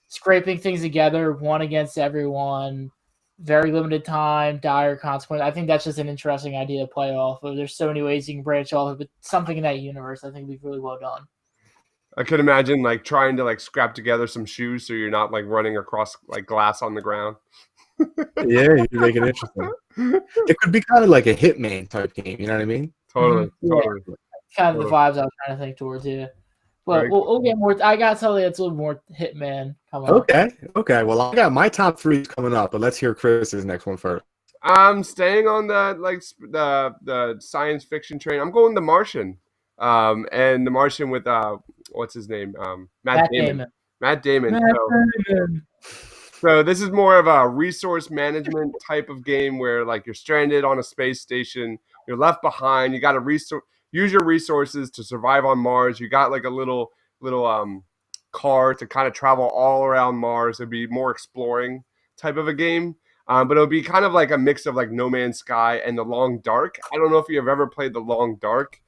scraping things together, one against everyone, very limited time, dire consequence. I think that's just an interesting idea to play off of. There's so many ways you can branch off of, but something in that universe, I think would be really well done. I could imagine like trying to like scrap together some shoes so you're not like running across like glass on the ground. Yeah, you can make it interesting. It could be kind of like a Hitman type game. You know what I mean? Totally. Yeah. Kind of the vibes I was trying to think towards, yeah. But we'll get more. I got something that's a little more Hitman coming up. Okay. Well, I got my top three coming up, but let's hear Chris's next one first. I'm staying on that like the science fiction train. I'm going The Martian. And The Martian with what's his name? Matt Damon. Matt Damon. So this is more of a resource management type of game where like you're stranded on a space station, you're left behind, you got to use your resources to survive on Mars. You got like a little car to kind of travel all around Mars. It'd be more exploring type of a game. But it'll be kind of like a mix of like No Man's Sky and The Long Dark. I don't know if you've ever played The Long Dark.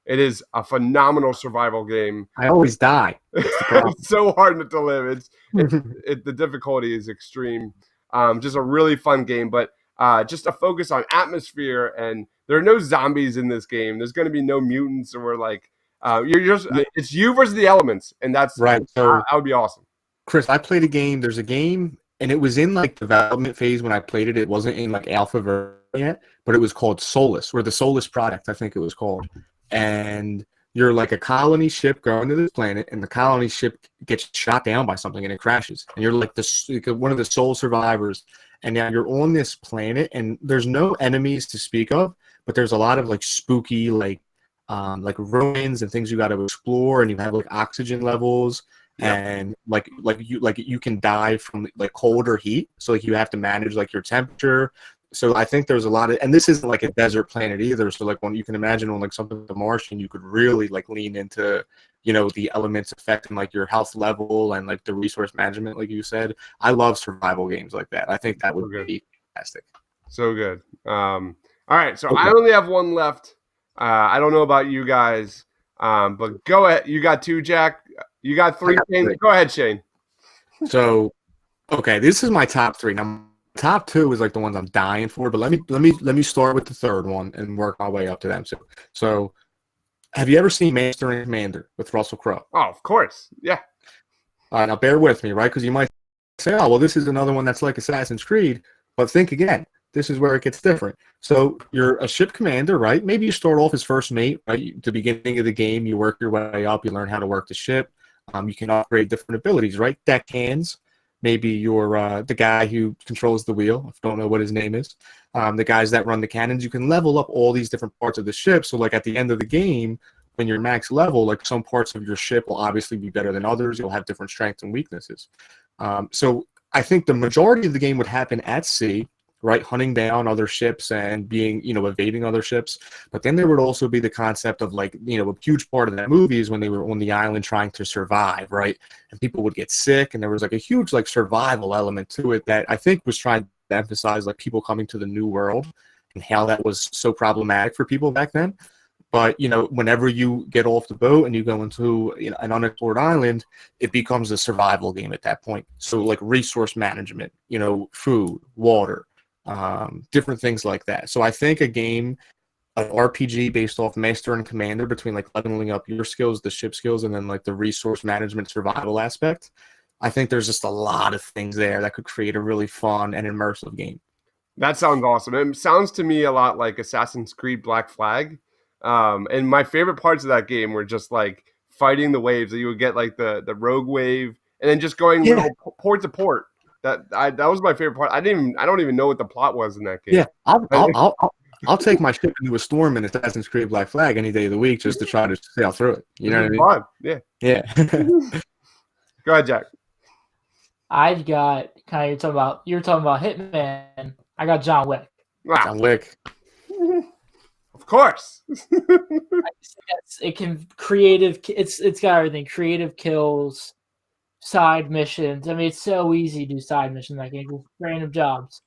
It is a phenomenal survival game. I always die. It's so hard not to live. The difficulty is extreme. Just a really fun game. But just a focus on atmosphere, and there are no zombies in this game. There's going to be no mutants, or like you're just it's you versus the elements, and that's Right. So that would be awesome. Chris, I played a game. There's a game, and it was in like development phase when I played it. It wasn't in like alpha version yet, but it was called Solus, or the Solus Product, I think it was called. And you're like a colony ship going to this planet, and the colony ship gets shot down by something, and it crashes. And you're like one of the sole survivors. And now you're on this planet, and there's no enemies to speak of, but there's a lot of like spooky, like ruins and things you got to explore, and you have like oxygen levels. And like you can die from like cold or heat, so like you have to manage like your temperature. So I think there's a lot of, and this isn't like a desert planet either, so like when you can imagine on like something like the Martian, you could really like lean into, you know, the elements affecting like your health level and like the resource management, like you said. I love survival games like that. I think that would be fantastic. So good. All right, so I only have one left. I don't know about you guys, but go ahead. You got two, Jack. You got three. Shane. Go ahead, Shane. So, okay, this is my top three. Now, top two is like the ones I'm dying for, but let me start with the third one and work my way up to them. So, have you ever seen Master and Commander with Russell Crowe? Oh, of course. Yeah. All right, now bear with me, right? Because you might say, oh, well, this is another one that's like Assassin's Creed, but think again. This is where it gets different. So you're a ship commander, right? Maybe you start off as first mate, right? At the beginning of the game, you work your way up. You learn how to work the ship. You can upgrade different abilities, right? Deckhands. Maybe you're the guy who controls the wheel. I don't know what his name is. The guys that run the cannons. You can level up all these different parts of the ship. So like at the end of the game, when you're max level, like some parts of your ship will obviously be better than others. You'll have different strengths and weaknesses. So I think the majority of the game would happen at sea, right, hunting down other ships and being, you know, evading other ships. But then there would also be the concept of like, you know, a huge part of that movie is when they were on the island trying to survive, right? And people would get sick, and there was like a huge like survival element to it that I think was trying to emphasize like people coming to the new world and how that was so problematic for people back then. But, you know, whenever you get off the boat and you go into, you know, an unexplored island, it becomes a survival game at that point. So like resource management, you know, food, water, different things like that. So I think a game, an RPG based off Master and Commander, between like leveling up your skills, the ship skills, and then like the resource management survival aspect, I think there's just a lot of things there that could create a really fun and immersive game. That sounds awesome. It sounds to me a lot like Assassin's Creed Black Flag. And my favorite parts of that game were just like fighting the waves. That you would get like the rogue wave, and then just going port to port. That was my favorite part. I don't even know what the plot was in that game. Yeah, I'll take my ship into a storm in Assassin's Creed Black Flag any day of the week just to try to sail through it. You know what I mean? Fun. Yeah. Yeah. Go ahead, Jack. I've got kind of you're talking about Hitman. I got John Wick. Wow. John Wick. Of course. It can creative. It's got everything. Creative kills, side missions. I mean, it's so easy to do side missions. Like random jobs.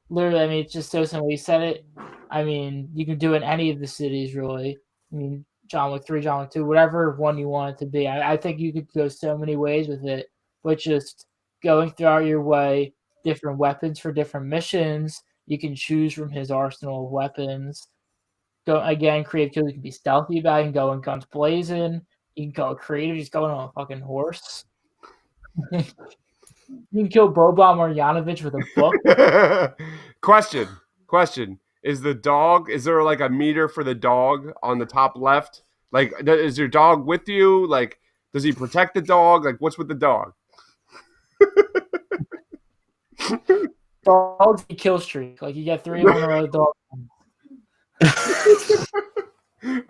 Literally, I mean, it's just so simple. You said it. I mean, you can do it in any of the cities, really. I mean, John Wick 3, John Wick 2, whatever one you want it to be. I think you could go so many ways with it, but just going throughout your way, different weapons for different missions. You can choose from his arsenal of weapons. Go again, creative kills. You can be stealthy about it and go in guns blazing. You can go creative, just going on a fucking horse. You can kill Boban Marjanovic with a book. Question. Is there like a meter for the dog on the top left? Like, is your dog with you? Like, does he protect the dog? Like, what's with the dog? Dog's a kill streak. Like, you get 3 in a row, dog.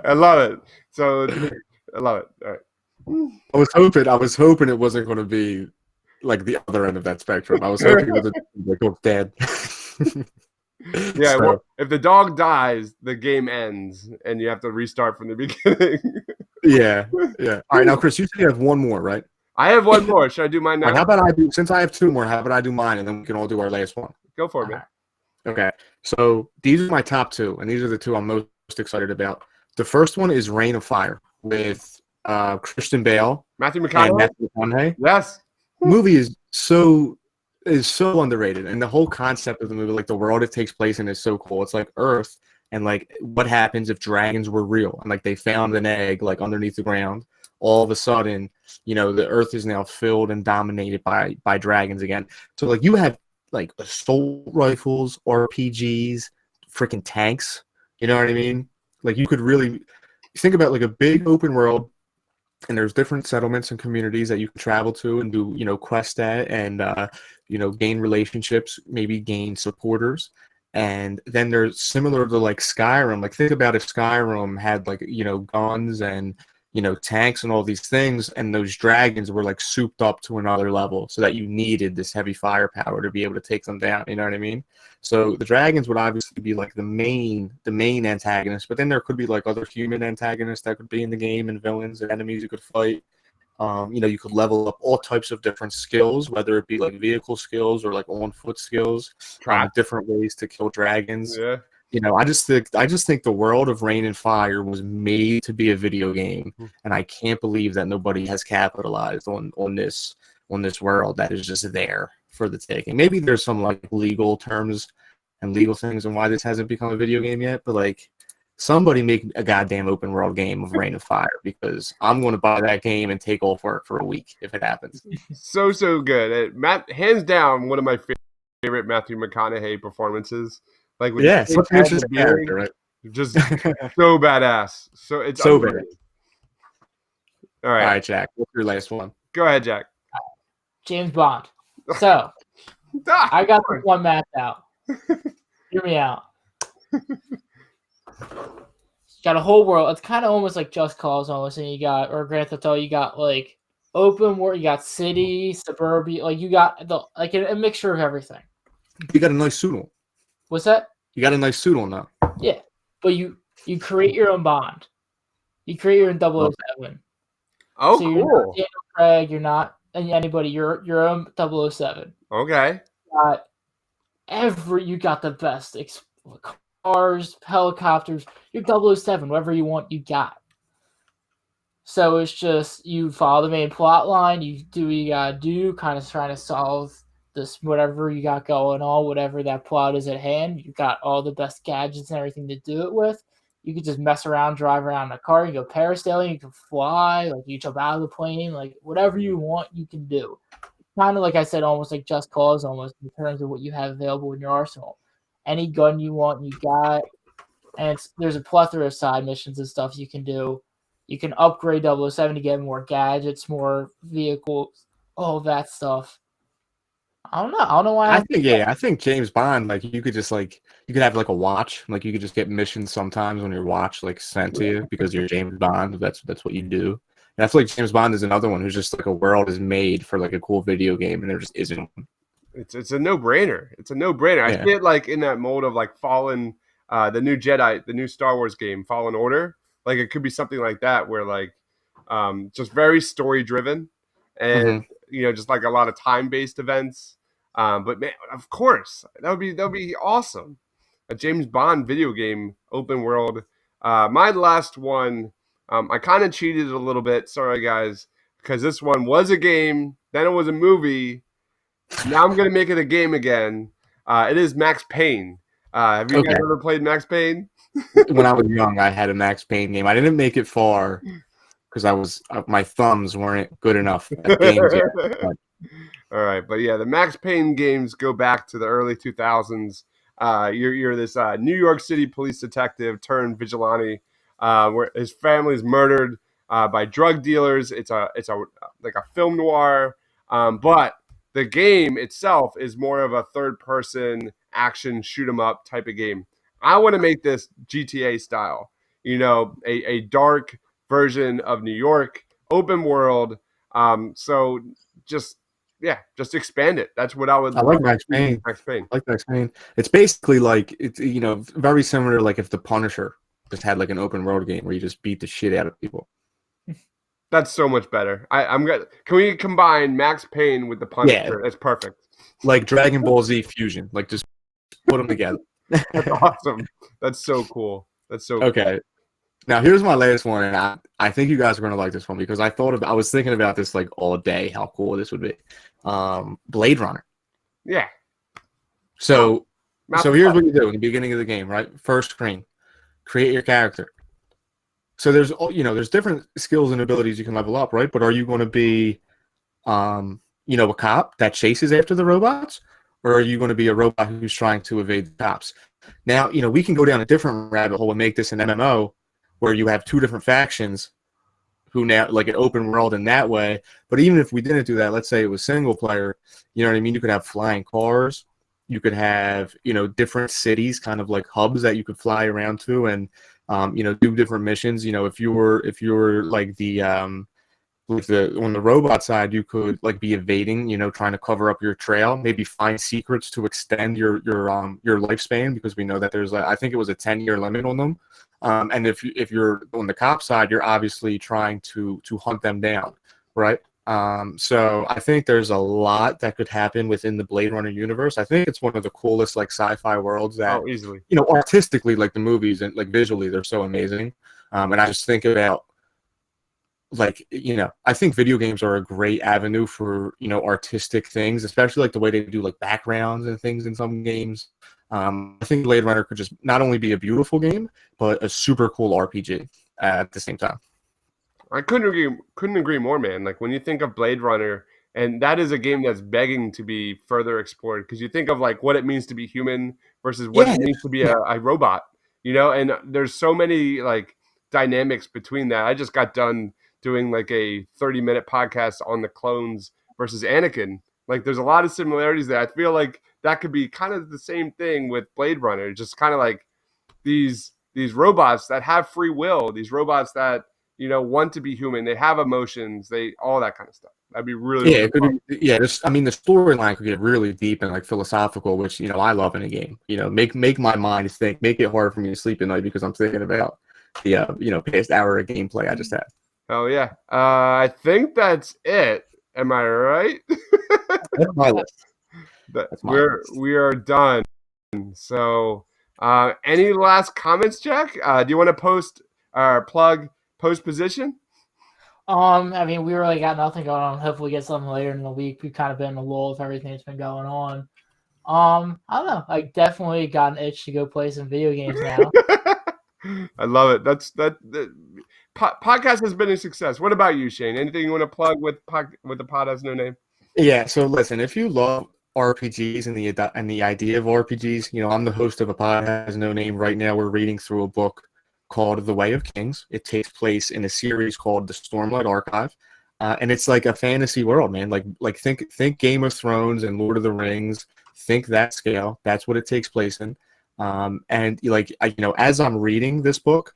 I love it. So, I love it. All right. I was hoping it wasn't going to be like the other end of that spectrum. I was hoping it was like, oh, dead. Yeah, So, well, if the dog dies, the game ends, and you have to restart from the beginning. yeah. All right, now Chris, you said you have one more, right? I have one more. Should I do mine now? All right, how about I do? Since I have two more, how about I do mine, and then we can all do our last one. Go for it, man. Okay, so these are my top two, and these are the two I'm most excited about. The first one is Reign of Fire with Christian Bale Matthew and McConaughey. Matthew McConaughey. Yes. The movie is so is so underrated, and the whole concept of the movie, like the world it takes place in, is so cool. It's like Earth, and like what happens if dragons were real, and like they found an egg like underneath the ground. All of a sudden, the Earth is now filled and dominated by dragons again. So like you have like assault rifles, RPGs, freaking tanks. You know what I mean? Like you could really think about like a big open world, and there's different settlements and communities that you can travel to and do, quests at, and gain relationships, maybe gain supporters. And then there's similar to like Skyrim. Like think about if Skyrim had like, guns and, tanks and all these things, and those dragons were like souped up to another level so that you needed this heavy firepower to be able to take them down. You know what I mean? So the dragons would obviously be like the main antagonist, but then there could be like other human antagonists that could be in the game, and villains and enemies you could fight. You could level up all types of different skills, whether it be like vehicle skills or like on foot skills, different ways to kill dragons. Yeah. I just think the world of Rain and Fire was made to be a video game, and I can't believe that nobody has capitalized on this world that is just there for the taking. Maybe there's some like legal terms and legal things and why this hasn't become a video game yet, but like somebody make a goddamn open world game of Rain of Fire, because I'm going to buy that game and take off work for a week if it happens. So good. Matt, hands down, one of my favorite Matthew McConaughey performances. Like such an interesting character, right? Just so badass. So it's so bad. All All right, Jack. What's your last one? Go ahead, Jack. James Bond. So I got this one mapped out. Hear me out. Got a whole world. It's kind of almost like Just Cause, almost, and or Grand Theft Auto. You got like open world. You got city, suburbia. Like you got a mixture of everything. You got a nice suit on. What's that? You got a nice suit on now. Yeah, but you create your own Bond. You create your own 007. Oh, so cool. You're not Daniel Craig. You're not anybody. You're your own 007. Okay. You got the best cars, helicopters. You're 007. Whatever you want, you got. So it's just you follow the main plot line. You do what you gotta do. Kind of trying to solve this, whatever you got going on, whatever that plot is at hand. You got all the best gadgets and everything to do it with. You could just mess around, drive around in a car. You go parasailing. You can fly. Like you jump out of the plane. Like whatever you want, you can do. Kind of like I said, almost like Just Cause, almost in terms of what you have available in your arsenal. Any gun you want, you got. And there's a plethora of side missions and stuff you can do. You can upgrade 007 to get more gadgets, more vehicles, all that stuff. I don't know why. I think James Bond, like you could just like you could have like a watch, like you could just get missions sometimes on your watch like sent to you because you're James Bond. That's what you do. And I feel like James Bond is another one who's just like a world is made for like a cool video game, and there just isn't one. It's a no-brainer. It's a no-brainer. Yeah. I see it like in that mold of like Fallen, the new Jedi, the new Star Wars game, Fallen Order. Like it could be something like that where like just very story-driven and just like a lot of time-based events. But man, of course, that would be awesome. A James Bond video game, open world. My last one, I kind of cheated a little bit. Sorry, guys, because this one was a game, then it was a movie. Now I'm gonna make it a game again. It is Max Payne. Have you guys ever played Max Payne? When I was young, I had a Max Payne game. I didn't make it far because my thumbs weren't good enough at games yet. But all right, but yeah, the Max Payne games go back to the early 2000s. You're this New York City police detective turned vigilante, where his family is murdered by drug dealers. It's like a film noir, but the game itself is more of a third-person action shoot 'em up type of game. I want to make this GTA style, a dark version of New York, open world. So just expand it. That's what I would. I like Max Payne. Max Payne. I like Max Payne. It's basically like it's very similar to like if the Punisher just had like an open world game where you just beat the shit out of people. That's so much better. I'm gonna. Can we combine Max Payne with the Punisher? Yeah. That's perfect. Like Dragon Ball Z fusion. Like just put them together. That's awesome. That's so cool. That's so okay. Now here's my last one, and I think you guys are gonna like this one because I was thinking about this like all day, how cool this would be. Blade Runner. Yeah. So Mouth so to here's butt. what you do in the beginning of the game, right? First screen, create your character. So there's there's different skills and abilities you can level up, right? But are you going to be a cop that chases after the robots, or are you going to be a robot who's trying to evade the cops? Now, we can go down a different rabbit hole and make this an MMO where you have two different factions who now like an open world in that way. But even if we didn't do that, let's say it was single player, you know what I mean? You could have flying cars. You could have, different cities, kind of like hubs that you could fly around to and, do different missions. If you were like on the robot side, you could like be evading, trying to cover up your trail, maybe find secrets to extend your lifespan, because we know that there's I think it was a 10-year limit on them. And if you're on the cop side, you're obviously trying to hunt them down, right? So I think there's a lot that could happen within the Blade Runner universe. I think it's one of the coolest like sci-fi worlds that easily. Artistically, like the movies and like visually, they're so amazing. And I just think about I think video games are a great avenue for, artistic things, especially like the way they do like backgrounds and things in some games. I think Blade Runner could just not only be a beautiful game, but a super cool RPG at the same time. I couldn't agree more, man. Like when you think of Blade Runner, and that is a game that's begging to be further explored, because you think of like what it means to be human versus what it means to be a robot, and there's so many like dynamics between that. I just got done doing like a 30-minute podcast on the clones versus Anakin. Like there's a lot of similarities there. I feel like that could be kind of the same thing with Blade Runner, just kind of like these robots that have free will, these robots that want to be human, they have emotions, all that kind of stuff. That'd be really fun. The storyline could get really deep and like philosophical, which I love in a game. Make my mind think, make it hard for me to sleep at night because I'm thinking about the past hour of gameplay I just had. Oh yeah, I think that's it. Am I right? That's my list. We are done. So, any last comments, Jack? Do you want to plug post position? I mean, we really got nothing going on. Hopefully, we get something later in the week. We've kind of been in a lull with everything that's been going on. I don't know. I definitely got an itch to go play some video games now. I love it. Podcast has been a success. What about you, Shane? Anything you want to plug with the Pod Has No Name? Yeah. So listen, if you love RPGs and the idea of RPGs, I'm the host of a Pod Has No Name right now. We're reading through a book called The Way of Kings. It takes place in a series called The Stormlight Archive, and it's like a fantasy world, man. Like think Game of Thrones and Lord of the Rings. Think that scale. That's what it takes place in. And as I'm reading this book,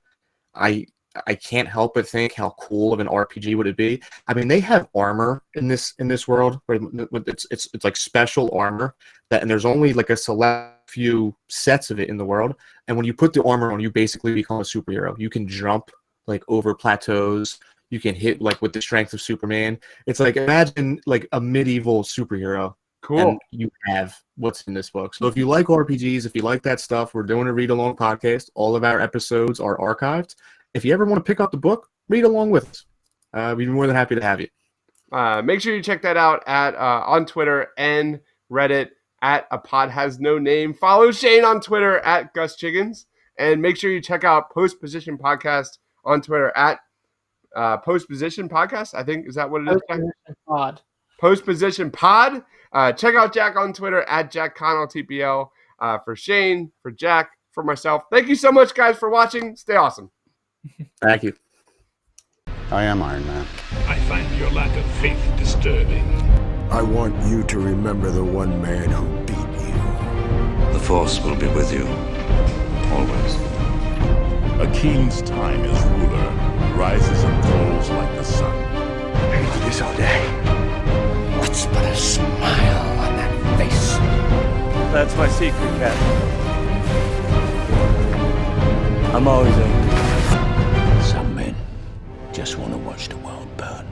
I can't help but think how cool of an RPG would it be. I mean, they have armor in this world where it's like special armor and there's only like a select few sets of it in the world. And when you put the armor on, you basically become a superhero. You can jump like over plateaus. You can hit like with the strength of Superman. It's like, imagine like a medieval superhero. Cool. And you have what's in this book. So if you like RPGs, if you like that stuff, we're doing a read along podcast. All of our episodes are archived. If you ever want to pick up the book, read along with us. We'd be more than happy to have you. Make sure you check that out on Twitter and Reddit at A Pod Has No Name. Follow Shane on Twitter at Gus Chiggins. And make sure you check out Post Position Podcast on Twitter at Post Position Podcast. I think, is that what it is? Post Position Pod. Check out Jack on Twitter at Jack Connell TPL. For Shane, for Jack, for myself. Thank you so much, guys, for watching. Stay awesome. Thank you. I am Iron Man. I find your lack of faith disturbing. I want you to remember the one man who beat you. The Force will be with you. Always. A king's time as ruler rises and falls like the sun. I can do this all day. What's but a smile on that face? That's my secret, Captain. I'm always open. Some men just want to watch the world burn.